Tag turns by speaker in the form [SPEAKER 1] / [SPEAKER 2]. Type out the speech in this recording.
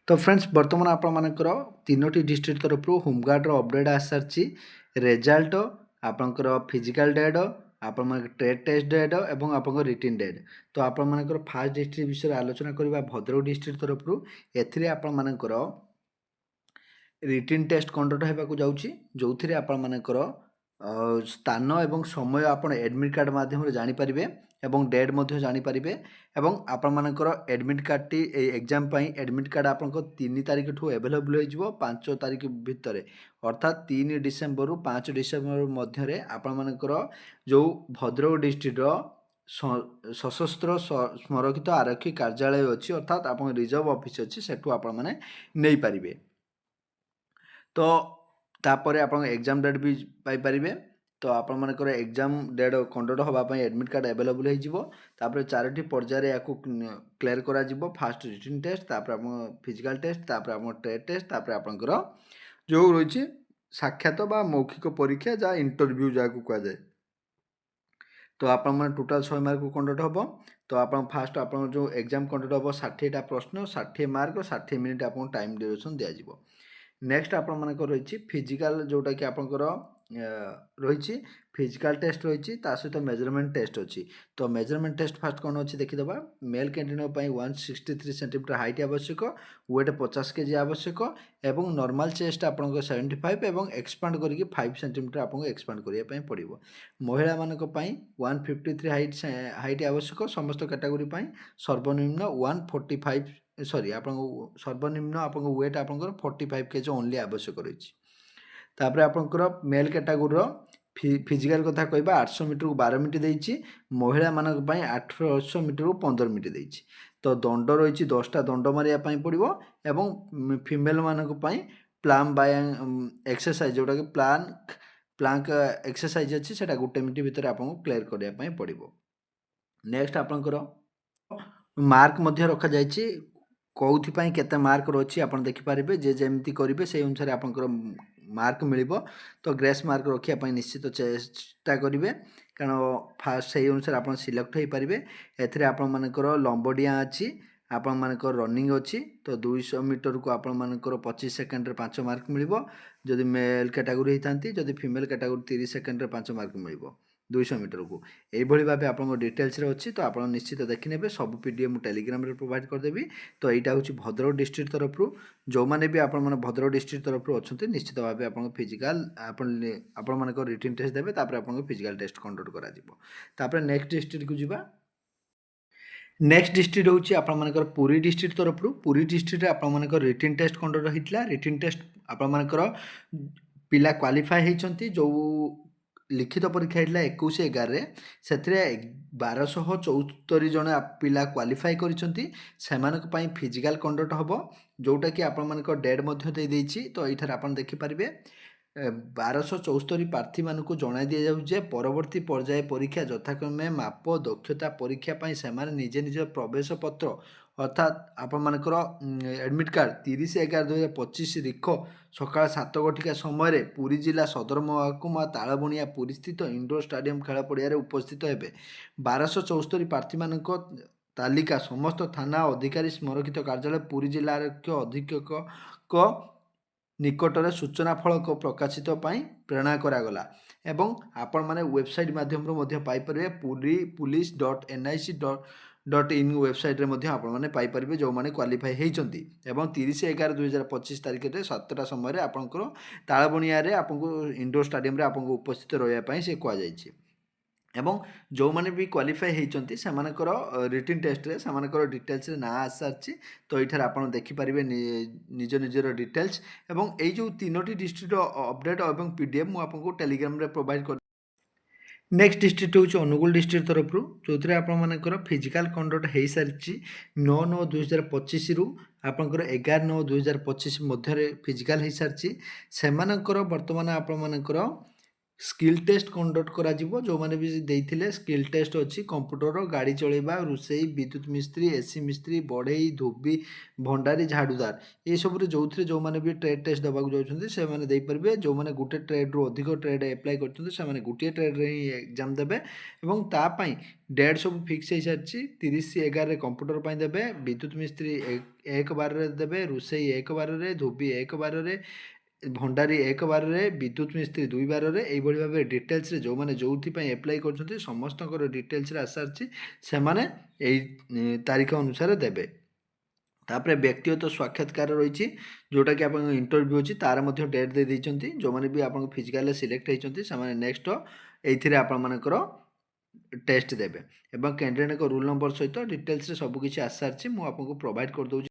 [SPEAKER 1] तो फ्रेंड्स बर्तमान आपमनकर तीनोटी डिस्ट्रिक्ट तरफ होमगार्ड अपडेट आसी सारी रिजल्ट आपंकर फिजिकल डेट आपण ट्रेड टेस्ट डेट और आप रिटन डेट। तो आपंकर फास्ट डिस्ट्रिक्ट विषय आलोचना करवा भद्रक डिस्ट्रिक्ट तरफ एपंकर रिटन टेस्ट कंडक्ट होगा जाऊँगी जो थी आपंकर स्थान और समय आप एडमिट कार्ड माध्यम जानीपारे एवं डेट जानीपारे एवं आपंकर admit card T exam admit card आप 3 तारिख ठू एवेलेबल हो 5 तारिख भितर अर्थात 3 डिसेम्बर रु 5 डिसेम्बर मध्य आपंकर जो भद्रक डिस्ट्रिक्ट सशस्त्र संरक्षित आरक्षी कार्यालय अच्छी अर्थात आप रिजर्व ऑफिस अच्छी सेठू नहीं पारे। तो तापर आप एग्जाम डेट भी पाइपर। तो आपंकर एग्जाम डेट कंडक्ट होगापी एडमिट कार्ड एवेलेबल हो 4टी पर्यायर या क्लियर करा फास्ट रिटन टेस्ट तापर फिजिकल टेस्ट तापर ट्रेड टेस्ट तापर आपंकर जो रही साक्षात बा मौखिक परीक्षा जहाँ इंटरव्यू जहाँ कहुए। तो आप टोटाल 100 मार्क कंडक्ट हम। तो आप फास्ट आप जो एग्जाम कंडक्ट हम 60टा प्रश्न 60 मार्क 60 मिनिट आप टाइम ड्यूरेशन दिज्व। नेक्स्ट आपंकर रही फिजिकल जोटा कि आपंकर रही फिजिकल टेस्ट रही सहित मेजरमेंट टेस्ट अच्छी। तो मेजरमेंट टेस्ट फास्ट कौन अच्छी देखीदे मेल कैंडिडेट 163 सेंटीमीटर हाइट आवश्यक वेट 50 केजी आवश्यक एवं नॉर्मल चेस्ट आप 75 एवं एक्सपांड करके 5 सेंटीमीटर आपको एक्सपांड करने पड़ो। महिला मानक 153 हाइट आवश्यक समस्त कैटेगोरी सर्वनिम्न 145 सॉरी आप सर्वनिम्न आप वेट आप 45 केजी ओनली आवश्यक रही। तापर आपंकर मेल कैटेगोरी फिजिकल कथा कहबा 800 मीटर को 12 मिनट देइछि महिला मानक पई 800 मीटर को 15 मिनट देइछि। तो दंड रही 10टा दंड मारिया पई पड़िबो एवं फीमेल मानक पई प्लाम बाय एक्सरसाइज जोटा कि प्लांक एक्सरसाइज अच्छी सेटा 1 मिनट भितर आपको क्लियर करने पई पड़िबो। नेक्स्ट आपंकर मार्क मध्य रखा जाइछि कौन केते मार्क रही आप देखिपारे जे जमी करेंगे से अनुसार आपंकर मार्क मिल। तो ग्रेस मार्क रखापी निश्चित चेष्टा करेंगे कारण फास्ट से अनुसार आप सिलेक्ट हो पारे। एमंकर लंबडिया अच्छी आपंकर रनिंग अच्छी। तो 200 मीटर को आपंकर 25 सेकेंड 5 मार्क मिल जदि मेल कैटेगोरी होती जदि फीमेल कैटेगोरी 30 सेकेंड 5 मार्क मिल 200 मीटर को यही भाव आप डिटेल्स अच्छी। तो आप निश्चित देखने सब पीडीएफ मुझे टेलीग्राम रे प्रोवाइड करदेवी। तो यहाँ हूँ भद्रक डिस्ट्रिक्ट तरफ जो मैंने भी आप भद्रक डिस्ट्रिक्ट तरफ अच्छा निश्चित भाव आप फिजिकल आपण रिटन टेस्ट देते आप फिजिकल टेस्ट कंडक्ट कर। नेक्स्ट डिस्ट्रिक्ट को जीवा। नेक्स्ट डिस्ट्रिक्ट हूँ आपर पुरी डिस्ट्रिक्ट तरफ पुरी डिस्ट्रिक्ट आपर रिटन टेस्ट कंडक्ट होता। रिटन टेस्ट आपर पिला क्वालिफाई होती जो लिखित परीक्षा होता 21/11 से 1274 जन पिला क्वालिफाई कर फिजिकल कंडक्ट हम जोटा कि आप डेट देदेछि। तो ये आप देखिपारे 1274 प्रार्थी मानक जन दि जाऊे परवर्ती पर्याय परीक्षा यथाक्रमे माप दक्षता परीक्षा से निजे निज प्रवेश पत्र अर्थात आपर एडमिट कार्ड 30/11/2025 रिख सका 7 घटिका समय पुरी जिला सदर महकुमा तालबणिया पुरी स्थित इंडोर स्टाडियम खेल पड़िया उपस्थित हे। 1274 प्रार्थी मानक तालिका समस्त थाना अधिकारी संरक्षित कार्यालय पुरी जिला आरक्षी अधीक्षक निकटरे सूचना फलक प्रकाशित प्रेरणा करागला एवं आपण मैंने वेबसाइट माध्यम पाइपर पुरी police.nic.in वेबसाइट रे आपने पाइपर जो मैंने क्वालिफाई होती 30/11/2025 तारिख में 7टा समय आपंकर तालबणिया आपको इंडोर स्टाडियम आपको उपस्थित रही से कहुई। एवं जो मैंने भी क्वालिफाई होती से रिटन टेस्ट रे से डिटेल्स ना आस सारी। तो ये आप देखिपारे निज निजर डिटेल्स एवं ये जो 3टी डिस्ट्रिक्ट अपडेट और पीडीएफ मुझे टेलीग्राम रे प्रोवाइड कर। नेक्स्ट डिस्ट्रिक्ट हूँ अनुगुल डिस्ट्रिक्ट तरफ जो थी आपर फिजिकल कंडक्ट हो सारी 9/9/2025 रु आपंकर 11/9/2025 मध्य फिजिकल हो सारी से बर्तमान आपर ସ୍କିଲ୍ ଟେଷ୍ଟ କଣ୍ଡକ୍ଟ କରାଯିବ। ଯେଉଁମାନେ ବି ଦେଇଥିଲେ ସ୍କିଲ୍ ଟେଷ୍ଟ ଅଛି କମ୍ପ୍ୟୁଟର, ଗାଡ଼ି ଚଳାଇବା, ରୋଷେଇ, ବିଦ୍ୟୁତ ମିସ୍ତ୍ରୀ, ଏସି ମିସ୍ତ୍ରୀ, ବଢ଼େଇ, ଧୋବି, ଭଣ୍ଡାରୀ, ଝାଡ଼ୁଦାର ଏସବୁରେ ଯେଉଁଥିରେ ଯେଉଁମାନେ ବି ଟ୍ରେଡ୍ ଟେଷ୍ଟ ଦେବାକୁ ଯାଉଛନ୍ତି ସେମାନେ ଦେଇପାରିବେ। ଯେଉଁମାନେ ଗୋଟେ ଟ୍ରେଡ୍ରୁ ଅଧିକ ଟ୍ରେଡ୍ ଆପ୍ଲାଏ କରିଛନ୍ତି ସେମାନେ ଗୋଟିଏ ଟ୍ରେଡ୍ରେ ହିଁ ଏକ୍ଜାମ୍ ଦେବେ ଏବଂ ତା ପାଇଁ ଡେଟ୍ ସବୁ ଫିକ୍ସ ହେଇସାରିଛି। 30/11 କମ୍ପ୍ୟୁଟର ପାଇଁ ଦେବେ, ବିଦ୍ୟୁତ ମିସ୍ତ୍ରୀ 1/12ରେ ଦେବେ, ରୋଷେଇ 1/12ରେ, ଧୋବି 1/12ରେ, ଭଣ୍ଡାରୀ 1/12ରେ, ବିଦ୍ୟୁତ ମିସ୍ତ୍ରୀ 2/12ରେ। ଏଇଭଳି ଭାବେ ଡିଟେଲ୍ସରେ ଯେଉଁମାନେ ଯେଉଁଥିପାଇଁ ଆପ୍ଲାଏ କରିଛନ୍ତି ସମସ୍ତଙ୍କର ଡିଟେଲ୍ସରେ ଆସିସାରିଛି। ସେମାନେ ଏଇ ତାରିଖ ଅନୁସାରେ ଦେବେ। ତାପରେ ବ୍ୟକ୍ତିଗତ ସାକ୍ଷାତକାର ରହିଛି ଯେଉଁଟାକି ଆପଣଙ୍କ ଇଣ୍ଟରଭ୍ୟୁ ଅଛି ତାର ମଧ୍ୟ ଡେଟ୍ ଦେଇଦେଇଛନ୍ତି। ଯେଉଁମାନେ ବି ଆପଣଙ୍କ ଫିଜିକାଲରେ ସିଲେକ୍ଟ ହେଇଛନ୍ତି ସେମାନେ ନେକ୍ସଟ ଏଇଥିରେ ଆପଣମାନଙ୍କର ଟେଷ୍ଟ ଦେବେ ଏବଂ କ୍ୟାଣ୍ଡିଡେଟ୍ଙ୍କ ରୋଲ୍ ନମ୍ବର ସହିତ ଡିଟେଲ୍ସରେ ସବୁକିଛି ଆସିସାରିଛି। ମୁଁ ଆପଣଙ୍କୁ ପ୍ରୋଭାଇଡ଼ କରିଦେଉଛି।